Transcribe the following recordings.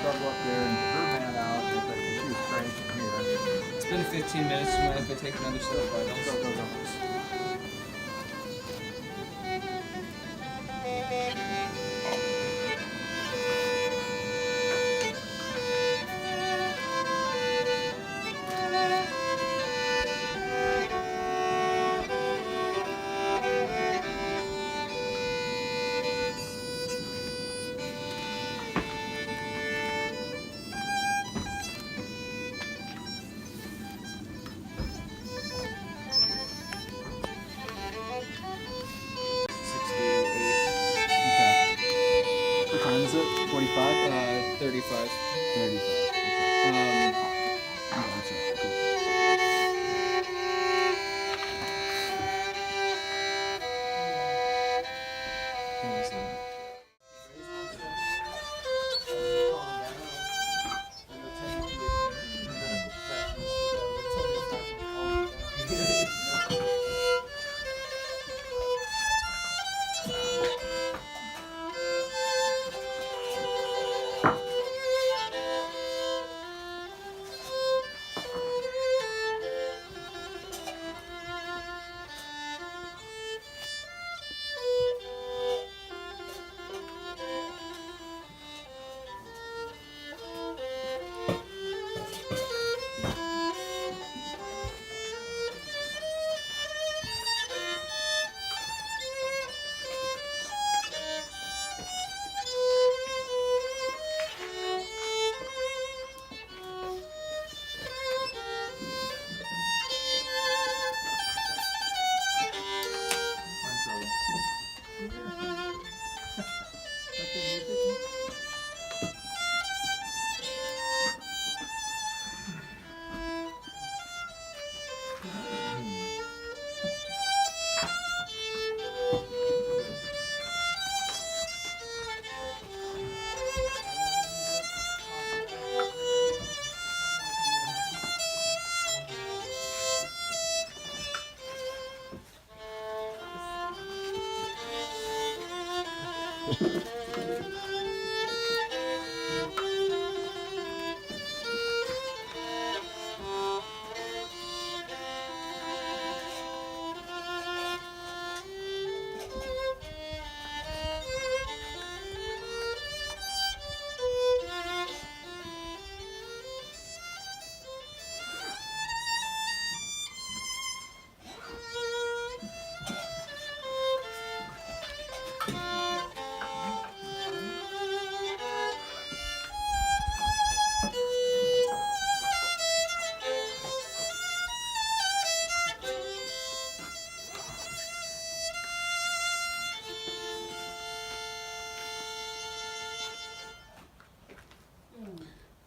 struggle up there and get her van out, but she was cranking here. It's been 15 minutes. Do you mind if I take another set of vitals? Go, go, go. What time is it? 45? 35. 35. Um, Oh, that's right. Cool. what was that?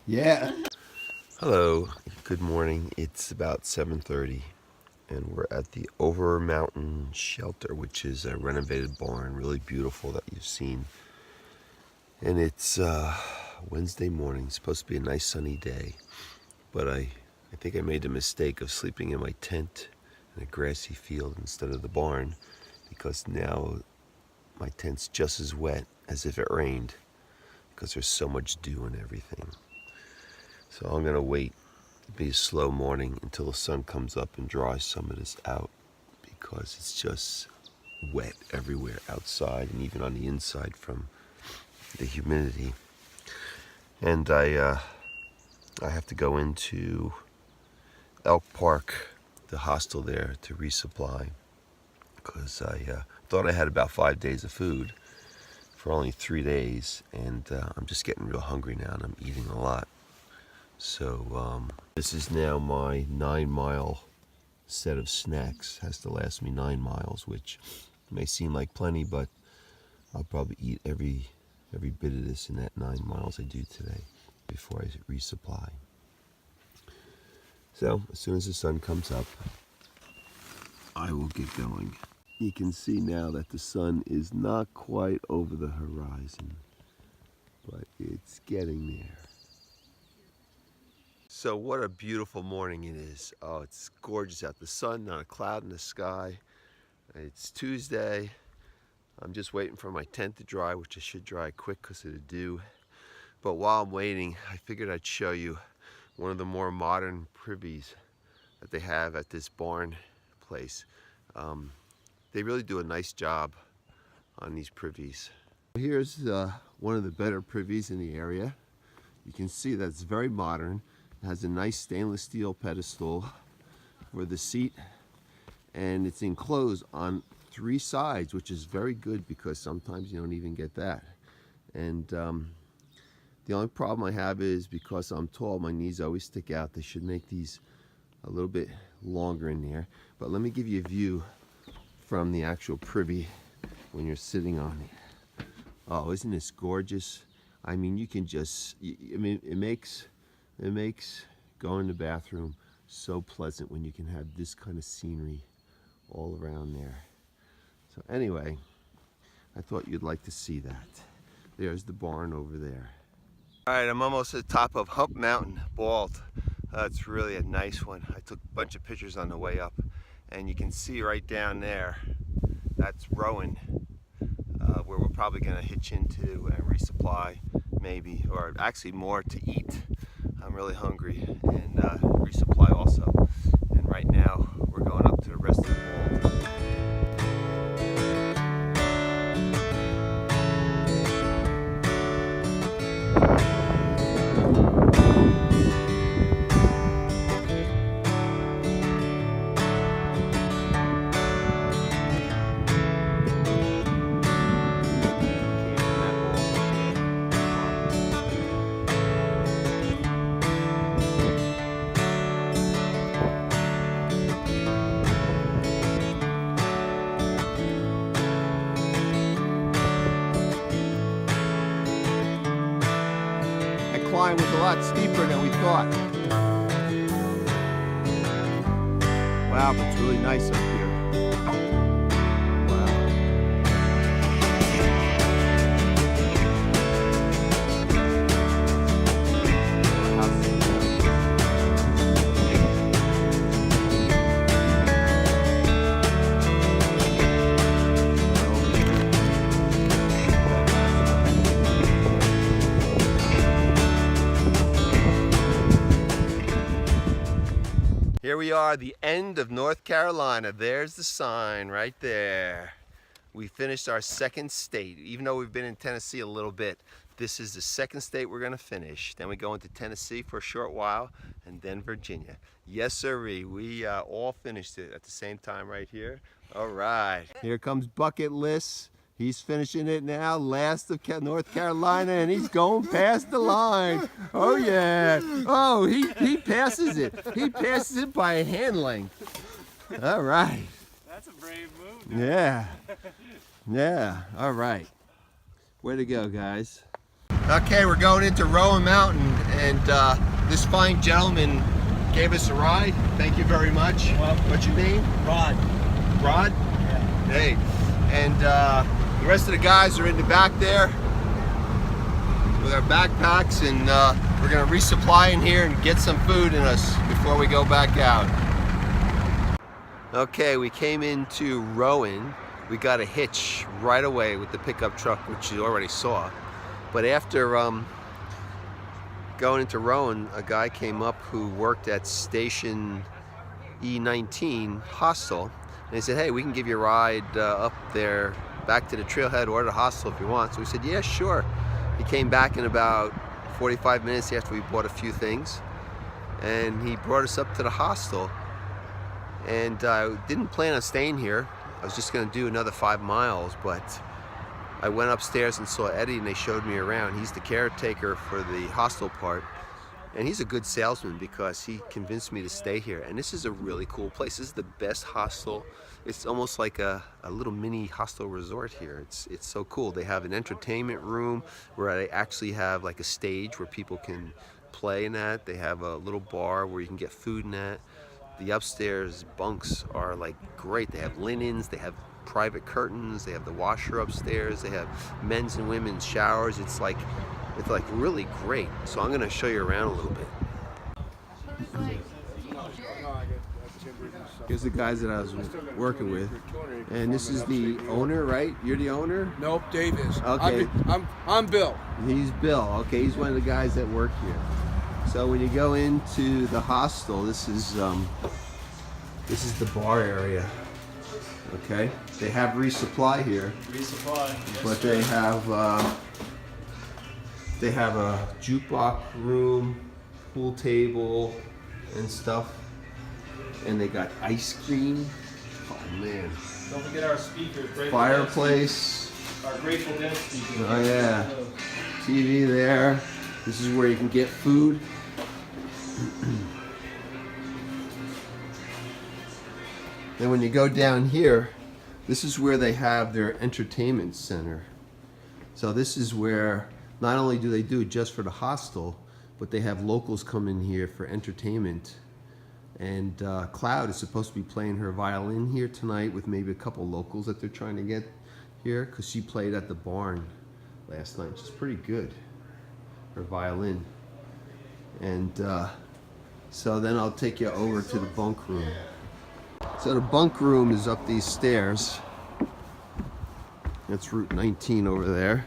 Yeah. Hello, good morning. It's about 7:30 and we're at the Over Mountain Shelter, which is a renovated barn, really beautiful that you've seen. And it's Wednesday morning. It's supposed to be a nice sunny day, but I think I made the mistake of sleeping in my tent in a grassy field instead of the barn, because now my tent's just as wet as if it rained because there's so much dew and everything. So I'm gonna wait. It'll be a slow morning until the sun comes up and dries some of this out, because it's just wet everywhere outside and even on the inside from the humidity. And I have to go into Elk Park, the hostel there, to resupply, because I thought I had about 5 days of food for only 3 days, and I'm just getting real hungry now and I'm eating a lot. So this is now my 9-mile set of snacks. Has to last me 9 miles, which may seem like plenty, but I'll probably eat every bit of this in that 9 miles I do today before I resupply. So as soon as the sun comes up, I will get going. You can see now that the sun is not quite over the horizon, but it's getting there. So what a beautiful morning it is. Oh, it's gorgeous out. The sun, not a cloud in the sky. It's Tuesday. I'm just waiting for my tent to dry, which it should dry quick because of the dew. But while I'm waiting, I figured I'd show you one of the more modern privies that they have at this barn place. They really do a nice job on these privies. Here's one of the better privies in the area. You can see that it's very modern. It has a nice stainless steel pedestal for the seat, and it's enclosed on 3 sides, which is very good because sometimes you don't even get that. And the only problem I have is because I'm tall, my knees always stick out. They should make these a little bit longer in there. But let me give you a view from the actual privy when you're sitting on it. Oh, isn't this gorgeous? I mean, you can just, I mean, it makes going to the bathroom so pleasant when you can have this kind of scenery all around there. So anyway, I thought you'd like to see that. There's the barn over there. All right, I'm almost at the top of Hump Mountain, Bald. It's really a nice one. I took a bunch of pictures on the way up, and you can see right down there, that's Rowan, where we're probably gonna hitch into and resupply maybe, or actually more to eat. I'm really hungry, and resupply also. And right now, we're going up to the rest of the Bald. Climb was a lot steeper than we thought. Wow, but it's really nice up here. Here we are, the end of North Carolina. There's the sign right there. We finished our second state. Even though we've been in Tennessee a little bit, this is the second state we're gonna finish. Then we go into Tennessee for a short while, and then Virginia. Yes, sirree. We all finished it at the same time right here. All right. Here comes Bucket List. He's finishing it now, last of North Carolina, and he's going past the line. Oh yeah. Oh, he passes it. He passes it by a hand length. All right. That's a brave move. Yeah. Yeah. All right. Way to go, guys. Okay, we're going into Rowan Mountain, and this fine gentleman gave us a ride. Thank you very much. What's your name? Rod. Rod? Yeah. Hey. And the rest of the guys are in the back there with our backpacks, and we're gonna resupply in here and get some food in us before we go back out. Okay, we came into Rowan. We got a hitch right away with the pickup truck, which you already saw. But after going into Rowan, a guy came up who worked at Station E19 Hostel, and he said, hey, we can give you a ride up there back to the trailhead or the hostel if you want. So we said, yeah, sure. He came back in about 45 minutes after we bought a few things, and he brought us up to the hostel. And I didn't plan on staying here. I was just gonna do another 5 miles, but I went upstairs and saw Eddie, and they showed me around. He's the caretaker for the hostel part, and he's a good salesman because he convinced me to stay here. And this is a really cool place. This is the best hostel. It's almost like a little mini hostel resort here. It's so cool. They have an entertainment room where they actually have like a stage where people can play in that. They have a little bar where you can get food in that. The upstairs bunks are like great. They have linens, they have private curtains, they have the washer upstairs, they have men's and women's showers. It's like really great. So I'm gonna show you around a little bit. Here's the guys that I was working with. And this is the owner, right? You're the owner? Nope, Dave is. Okay. I'm Bill. He's Bill. Okay, he's one of the guys that work here. So when you go into the hostel, this is the bar area. Okay, they have resupply here. Resupply. Yes, But sir. they have a jukebox room, pool table, and stuff. And they got ice cream. Oh man. Don't forget our speakers. Grateful Fireplace. Dead, our Grateful Dead speakers. Oh yeah. TV there. This is where you can get food. Then when you go down here, this is where they have their entertainment center. So this is where not only do they do it just for the hostel, but they have locals come in here for entertainment. And Cloud is supposed to be playing her violin here tonight with maybe a couple locals that they're trying to get here, because she played at the barn last night. She's pretty good, her violin. And so then I'll take you over to the bunk room. So the bunk room is up these stairs. That's Route 19 over there.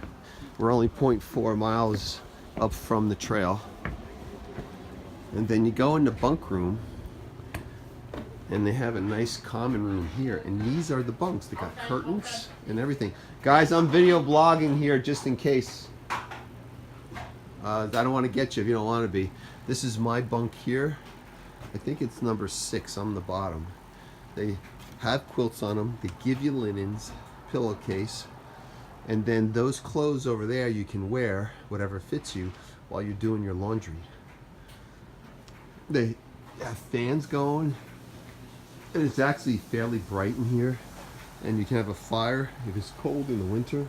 We're only 0.4 miles up from the trail. And then you go in the bunk room, and they have a nice common room here. And these are the bunks. They got curtains and everything. Guys, I'm video blogging here just in case. I don't want to get you if you don't want to be. This is my bunk here. I think it's number 6 on the bottom. They have quilts on them. They give you linens, pillowcase, and then those clothes over there you can wear, whatever fits you, while you're doing your laundry. They have fans going, and it's actually fairly bright in here, and you can have a fire if it's cold in the winter.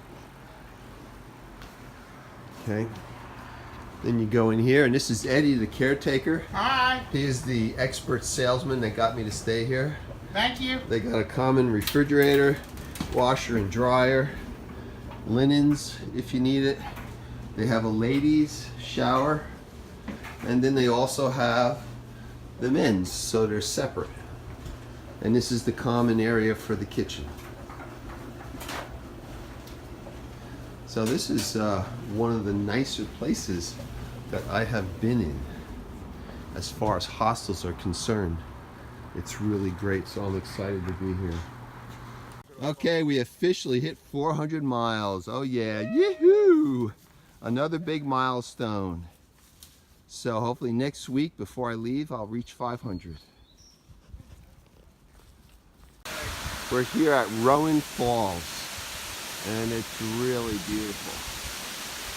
Okay. Then you go in here, and this is Eddie, the caretaker. Hi, He is the expert salesman that got me to stay here. thank you. They got a common refrigerator, washer and dryer, linens if you need it. They have a ladies' shower, and then they also have the men's, so they're separate. And this is the common area for the kitchen. So this is one of the nicer places that I have been in as far as hostels are concerned. It's really great, so I'm excited to be here. Okay, we officially hit 400 miles. Oh yeah, yee-hoo! Another big milestone. So hopefully next week before I leave, I'll reach 500. We're here at Rowan Falls, and it's really beautiful.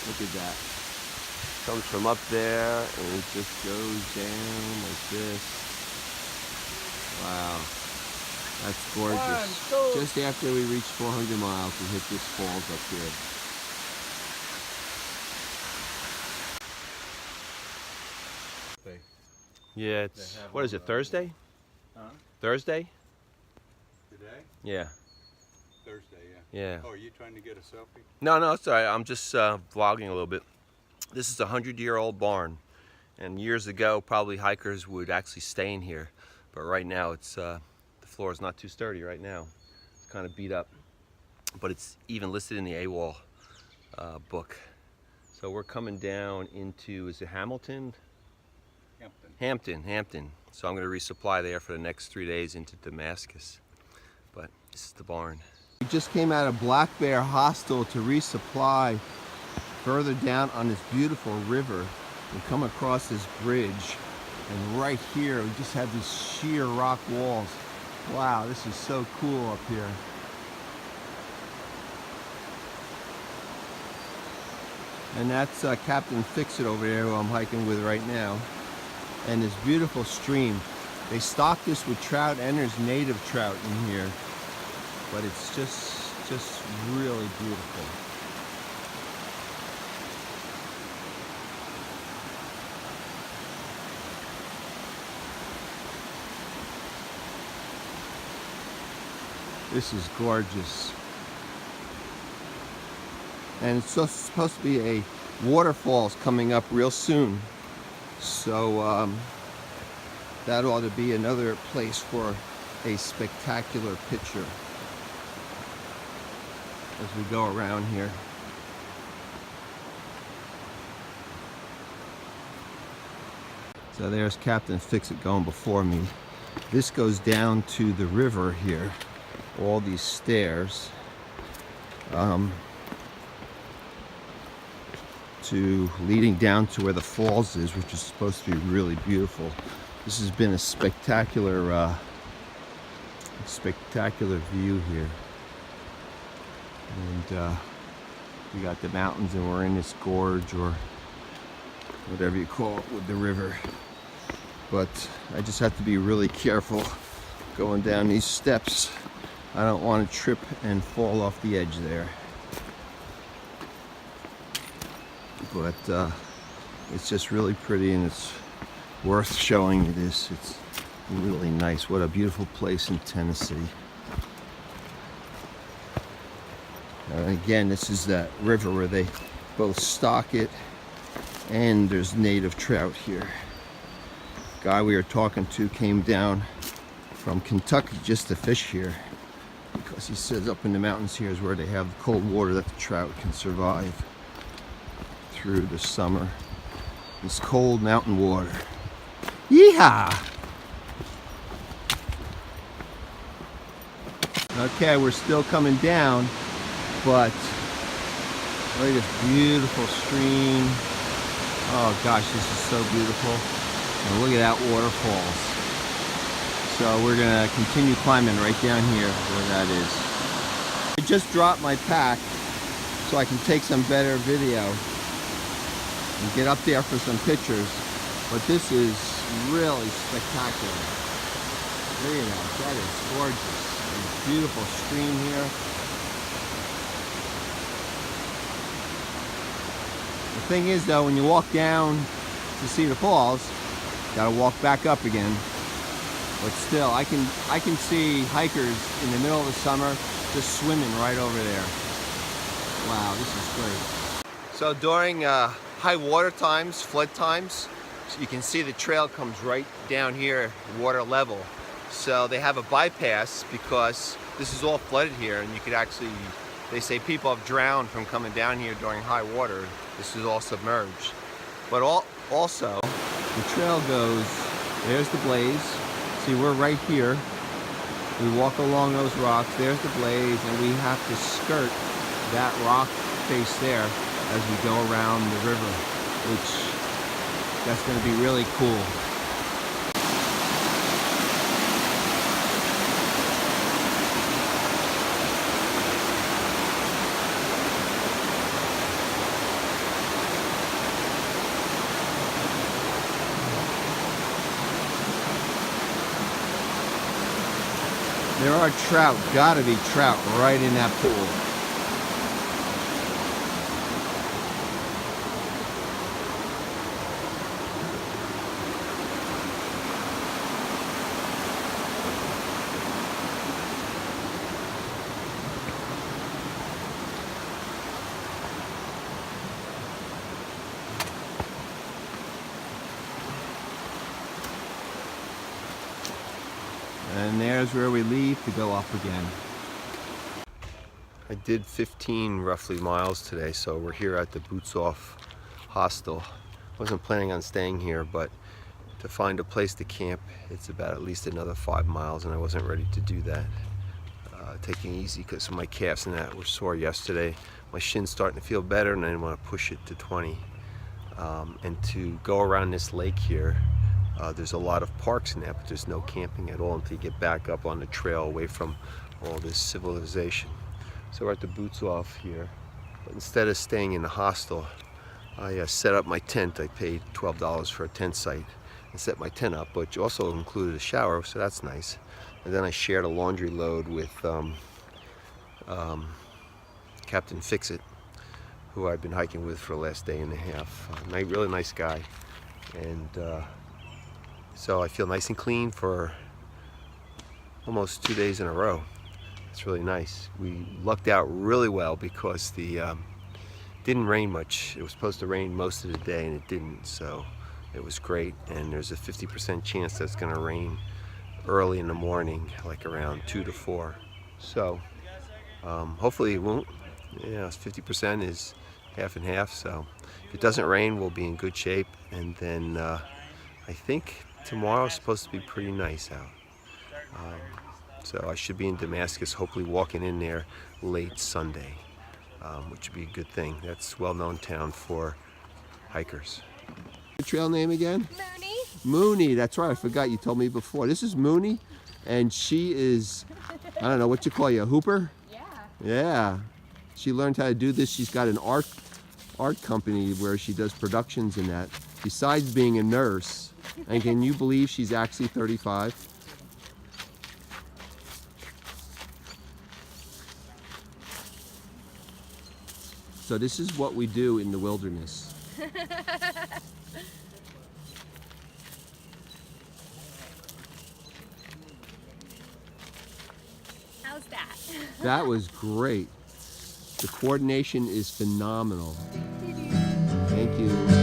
Look at that. Comes from up there, and it just goes down like this. Wow, that's gorgeous. Just after we reach 400 miles, we hit this falls up here. Yeah, it's, what is it, Thursday? Huh? Thursday? Today? Yeah. Thursday, Yeah. Oh, are you trying to get a selfie? No, it's all right. I'm just vlogging a little bit. This is a 100-year-old barn, and years ago, probably hikers would actually stay in here. But right now, it's the floor is not too sturdy right now. It's kind of beat up, but it's even listed in the AWOL book. So we're coming down into, is it Hamilton? Hampton. So I'm going to resupply there for the next 3 days into Damascus. But this is the barn. We just came out of Black Bear Hostel to resupply further down on this beautiful river and come across this bridge. And right here, we just have these sheer rock walls. Wow, this is so cool up here. And that's Captain Fix-It over there, who I'm hiking with right now. And this beautiful stream. They stock this with trout, and there's native trout in here. But it's just really beautiful. This is gorgeous. And it's supposed to be a waterfalls coming up real soon. So that ought to be another place for a spectacular picture as we go around here. So there's Captain Fix-It going before me. This goes down to the river here, all these stairs, to leading down to where the falls is, which is supposed to be really beautiful. This has been a spectacular view here. And we got the mountains and we're in this gorge, or whatever you call it, with the river. But I just have to be really careful going down these steps. I don't want to trip and fall off the edge there. But it's just really pretty, and it's worth showing you this. It's really nice. What a beautiful place in Tennessee. Again, this is that river where they both stock it, and there's native trout here. Guy we were talking to came down from Kentucky just to fish here, because he says up in the mountains here is where they have the cold water that the trout can survive through the summer. This cold mountain water. Yeehaw! Okay, we're still coming down, but look at this beautiful stream. Oh gosh, this is so beautiful. And look at that waterfalls. So we're gonna continue climbing right down here where that is. I just dropped my pack so I can take some better video and get up there for some pictures. But this is really spectacular. Look at that, that is gorgeous. There's a beautiful stream here. The thing is though, when you walk down to see the falls, gotta walk back up again. But still, I can see hikers in the middle of the summer just swimming right over there. Wow, this is great. So during high water times, flood times, you can see the trail comes right down here, water level. So they have a bypass because this is all flooded here, and you could actually, they say people have drowned from coming down here during high water. This is all submerged. But also, the trail goes, there's the blaze. See, we're right here. We walk along those rocks, there's the blaze, and we have to skirt that rock face there as we go around the river, which that's going to be really cool. There are trout, gotta be trout right in that pool. And there's where we leave to go up again. I did 15 roughly miles today, so we're here at the Boots Off hostel. Wasn't planning on staying here, but to find a place to camp, it's about at least another 5 miles, and I wasn't ready to do that. Taking it easy because my calves and that were sore yesterday. My shin's starting to feel better, and I didn't want to push it to 20. And to go around this lake here, there's a lot of parks in there, but there's no camping at all until you get back up on the trail away from all this civilization. So we're at the Boots Off here, but instead of staying in the hostel, I set up my tent. I paid $12 for a tent site and set my tent up, which also included a shower, so that's nice. And then I shared a laundry load with Captain Fix-It, who I've been hiking with for the last day and a half. Really nice guy. And so I feel nice and clean for almost 2 days in a row. It's really nice. We lucked out really well because the didn't rain much. It was supposed to rain most of the day and it didn't, so it was great. And there's a 50% chance that it's going to rain early in the morning, like around 2 to 4. So hopefully it won't. Yeah, 50% is half and half. So if it doesn't rain, we'll be in good shape. And then I think tomorrow is supposed to be pretty nice out. So I should be in Damascus, hopefully walking in there late Sunday, which would be a good thing. That's a well-known town for hikers. The trail name again? Mooney. Mooney, that's right. I forgot you told me before. This is Mooney, and she is, I don't know what you call you, a hooper? Yeah. Yeah. She learned how to do this. She's got an art company where she does productions and that, besides being a nurse. And can you believe she's actually 35? So this is what we do in the wilderness. How's that? That was great. The coordination is phenomenal. Thank you.